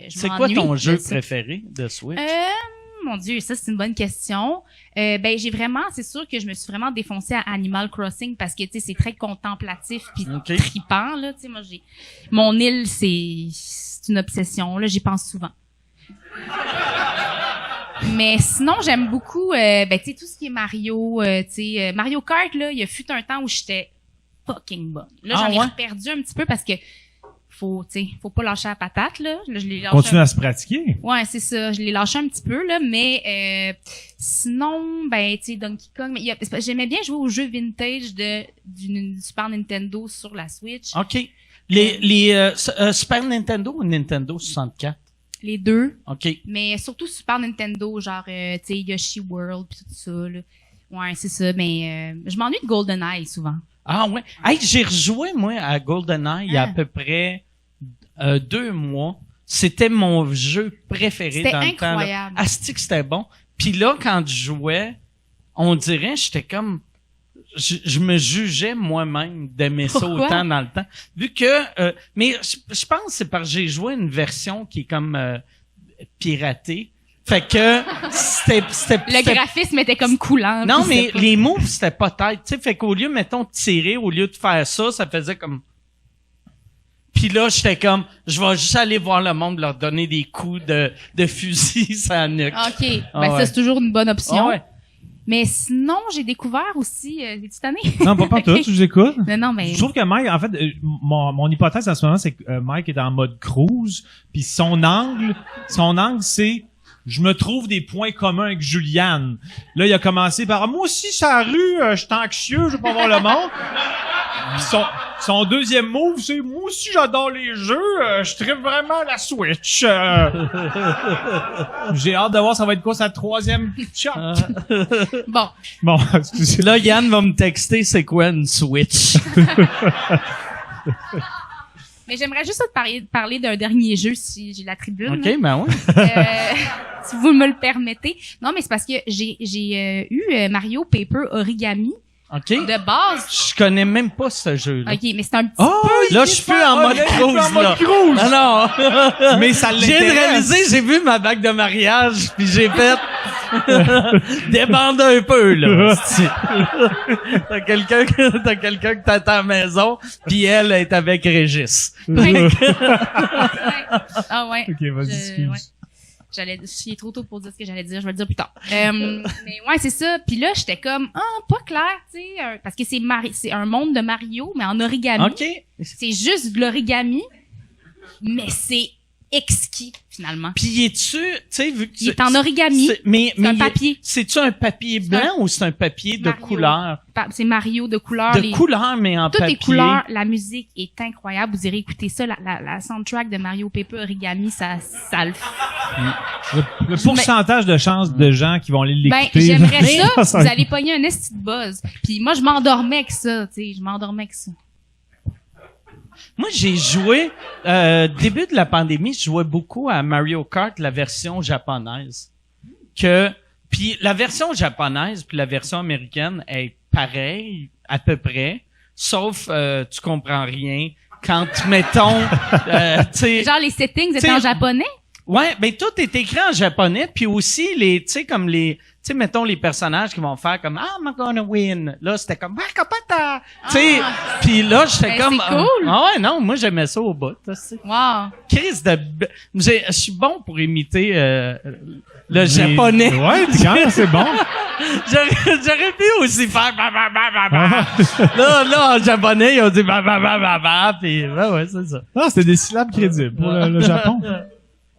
C'est quoi ton jeu préféré de Switch? Mon Dieu, ça c'est une bonne question. C'est sûr que je me suis vraiment défoncée à Animal Crossing parce que tu sais c'est très contemplatif puis trippant là. Tu sais moi mon île c'est une obsession là, j'y pense souvent. Mais sinon j'aime beaucoup tu sais tout ce qui est Mario, Mario Kart là, il y a fut un temps où j'étais fucking bonne. Là j'en ai perdu un petit peu parce que faut pas lâcher la patate, là. Je l'ai lâché. Continue à se pratiquer. Ouais, c'est ça. Je l'ai lâché un petit peu, là, mais, sinon, Donkey Kong, j'aimais bien jouer aux jeux vintage du Super Nintendo sur la Switch. OK. Les Super Nintendo ou Nintendo 64? Les deux. OK. Mais surtout Super Nintendo, genre, Yoshi World pis tout ça, là. Ouais, c'est ça, mais, je m'ennuie de GoldenEye, souvent. Ah ouais. Hey, j'ai rejoué, moi, à GoldenEye il y a à peu près 2 mois. C'était mon jeu préféré dans le temps. C'était incroyable. Asti que c'était bon. Puis là, quand je jouais, on dirait, j'étais comme... Je me jugeais moi-même d'aimer ça autant dans le temps. Vu que... mais je pense que c'est parce que j'ai joué une version qui est comme piratée. Fait que c'était le graphisme était comme coulant. Non, mais les moves, c'était pas tête. Tu sais, fait qu'au lieu, mettons, de tirer, au lieu de faire ça, ça faisait comme... Puis là, j'étais comme, je vais juste aller voir le monde, leur donner des coups de fusil sur nuque. OK. Ça, c'est toujours une bonne option. Ouais. Mais sinon, j'ai découvert aussi... Es-tu tanné? Non, pas tout, je vous écoute. Non, mais... Je trouve que Mike, en fait, mon hypothèse en ce moment, c'est que Mike est en mode cruise, puis son angle, c'est... Je me trouve des points communs avec Juliane. Là, il a commencé par moi aussi, sur la rue, je suis anxieux, je veux pas voir le monde. Puis son deuxième move, c'est moi aussi j'adore les jeux, je tripe vraiment la Switch. J'ai hâte de voir ça va être quoi sa troisième shot. Bon, excusez. Là, Yann va me texter c'est quoi une Switch. Mais j'aimerais juste te parler d'un dernier jeu si j'ai la tribune. OK, ben oui. Si vous me le permettez. Non, mais c'est parce que j'ai eu Mario Paper Origami. OK. De base. Je connais même pas ce jeu-là. OK, mais c'est un petit peu... Là, je suis en mode cruise, là. Non. Mais ça l'intéresse. J'ai réalisé, j'ai vu ma bague de mariage, puis j'ai fait... Débande un peu, là. T'as quelqu'un que t'attends à la maison, puis elle est avec Régis. Ouais. Ah ouais. OK, vas-y, excuse. Ouais. Il est trop tôt pour dire ce que j'allais dire, je vais le dire plus tard. Mais ouais, c'est ça. Puis là, j'étais comme pas clair, tu sais, parce que c'est un monde de Mario mais en origami. OK. C'est juste de l'origami, mais c'est exquis finalement. Puis es-tu, tu sais, vu que il est en origami. C'est un papier. C'est-tu un papier blanc ou c'est un papier de couleur? C'est Mario de couleur. De couleur, mais en papier. Toutes les couleurs, la musique est incroyable. Vous irez écouter ça, la soundtrack de Mario Paper Origami, ça le fait. Le pourcentage de chances de gens qui vont aller l'écouter. J'aimerais ça, vous allez pogner un esti de buzz. Puis moi, je m'endormais avec ça, tu sais, Moi, j'ai joué, début de la pandémie, je jouais beaucoup à Mario Kart, la version japonaise. Puis la version japonaise puis la version américaine est pareille, à peu près, sauf, tu comprends rien. Quand, mettons, tu sais... Genre, les settings étaient en japonais? Ouais, ben tout est écrit en japonais, puis aussi tu sais comme tu sais mettons les personnages qui vont faire comme I'm gonna win. Là, c'était comme Bakapata. Tu sais, puis là j'étais comme c'est cool. ouais, non, moi j'aimais ça au bout, tu sais. Wow. Chris je suis bon pour imiter le japonais. Ouais, c'est bon. J'aurais pu aussi faire là en japonais, ils ont dit puis ouais, c'est ça. Non, c'était des syllabes crédibles pour le Japon.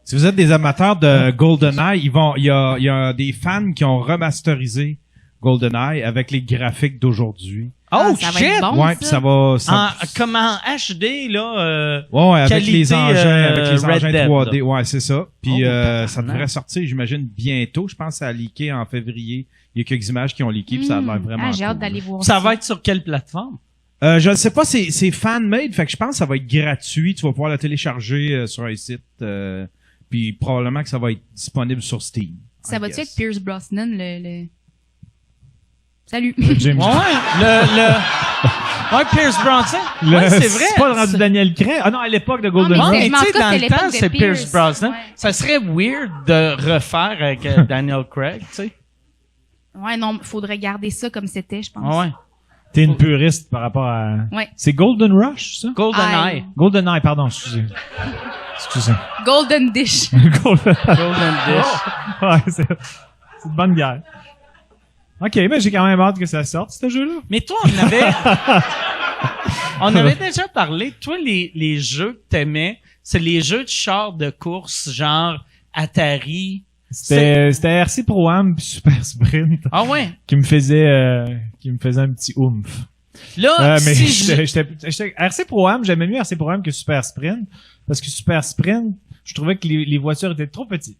Si vous êtes des amateurs de GoldenEye, il y a des fans qui ont remasterisé GoldenEye avec les graphiques d'aujourd'hui. Oh ça shit! va être bon, ouais, puis ça va... Comme en HD, là... ouais, avec qualité, les engins 3D. Là. Ouais, c'est ça. Puis ça devrait sortir, j'imagine, bientôt. Je pense que ça a leaké en février. Il y a quelques images qui ont leaké, puis ça a l'air vraiment j'ai hâte cool. d'aller voir ça. Ça va être sur quelle plateforme? Je ne sais pas, c'est fan-made, fait que je pense que ça va être gratuit. Tu vas pouvoir la télécharger sur un site... Puis probablement que ça va être disponible sur Steam. Ça va-tu être Pierce Brosnan, le... Salut. James. Ouais, Ouais, Pierce Brosnan. Ouais, c'est vrai. C'est pas le rendu Daniel Craig. Ah non, à l'époque de GoldenEye. Mais tu sais, dans le temps, c'est Pierce Brosnan. Ouais. Ça serait weird de refaire avec Daniel Craig, tu sais. Ouais, non, faudrait garder ça comme c'était, je pense. Ouais. T'es une puriste par rapport à... Ouais. C'est Golden Rush, ça? GoldenEye. GoldenEye, pardon, excusez. Golden Dish. Golden Dish. Ouais, c'est une bonne guerre. OK, ben j'ai quand même hâte que ça sorte, ce jeu-là. Mais toi, on avait déjà parlé. Toi, les jeux que t'aimais, c'est les jeux de char de course, genre Atari. C'était RC Pro-Am puis Super Sprint. Ah ouais? Qui me faisait un petit oomph. Là, mais si RC Pro-Am, j'aimais mieux RC Pro-Am que Super Sprint. Parce que Super Sprint, je trouvais que les voitures étaient trop petites.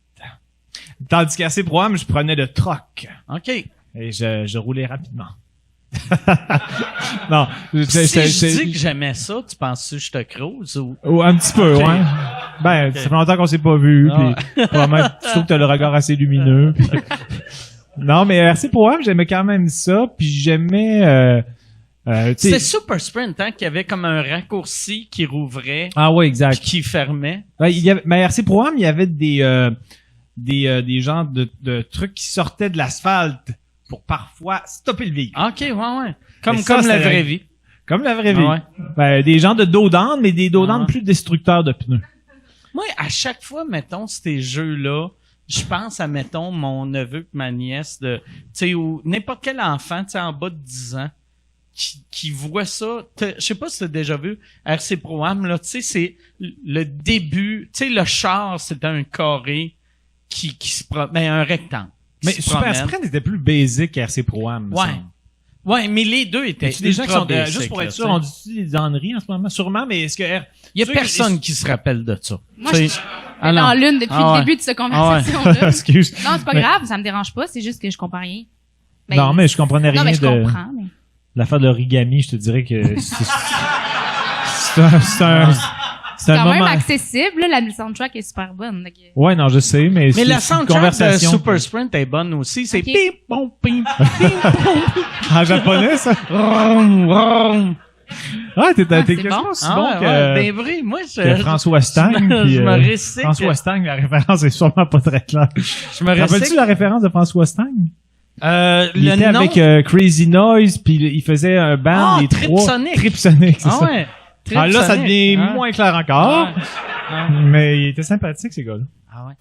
Tandis qu'RC Pro-Am, je prenais le troc. OK. Et je roulais rapidement. Non. Si je dis que j'aimais ça, tu penses que je te crouse ou un petit peu, ouais. Ben, ça fait longtemps qu'on s'est pas vu, puis probablement, je trouve que t'as le regard assez lumineux. Puis... Non, mais RC Pro-Am, j'aimais quand même ça, puis j'aimais... c'est Super Sprint, hein, qui avait comme un raccourci qui rouvrait. Ah ouais, exact. Puis qui fermait. Ouais, mais RC Pro-Am, il y avait des genres de trucs qui sortaient de l'asphalte pour parfois stopper le véhicule. OK, ouais. Comme la vraie vie. Comme la vraie vie. Ouais. Ben, des genres de dos d'âne, mais des dos d'âne plus destructeurs de pneus. Moi, à chaque fois, mettons, ces jeux-là, je pense à, mettons, mon neveu et ma nièce tu sais, ou n'importe quel enfant, tu sais, en bas de 10 ans, qui voit ça. Je sais pas si t'as déjà vu RC Pro-Am, là, tu sais, c'est le début, tu sais, le char, c'est un carré qui se promène, un rectangle. Mais Super Sprint était plus basic qu'RC Pro-Am. Ouais, mais les deux étaient des gens qui sont basic, juste pour être sûr, on dit des âneries en ce moment, sûrement, mais est-ce que il y a personne qui se rappelle de ça. Moi, je suis dans l'une depuis le début de cette conversation-là. Excuse. Non, c'est pas grave, ça me dérange pas, c'est juste que je comprends rien. Ben, non, mais je comprenais rien je comprends, mais... L'affaire de l'origami, je te dirais que c'est quand même accessible, là, la soundtrack est super bonne. Donc... Ouais, non, je sais, mais la soundtrack de Super Sprint est bonne aussi. C'est pip, pom, pip, pip, en japonais, ça? Ah, t'es quasiment aussi bon que... Ben vrai, moi, que François Stang. Je me récite. François Stang, la référence est sûrement pas très claire. Je me récite. Rappelles-tu la référence de François Stang? Il était avec Crazy Noise, puis il faisait un band des trois. Trip Sonic, c'est ça. Ouais. Ah là, ça devient moins clair encore. Mais il était sympathique, ces gars-là. Ah ouais.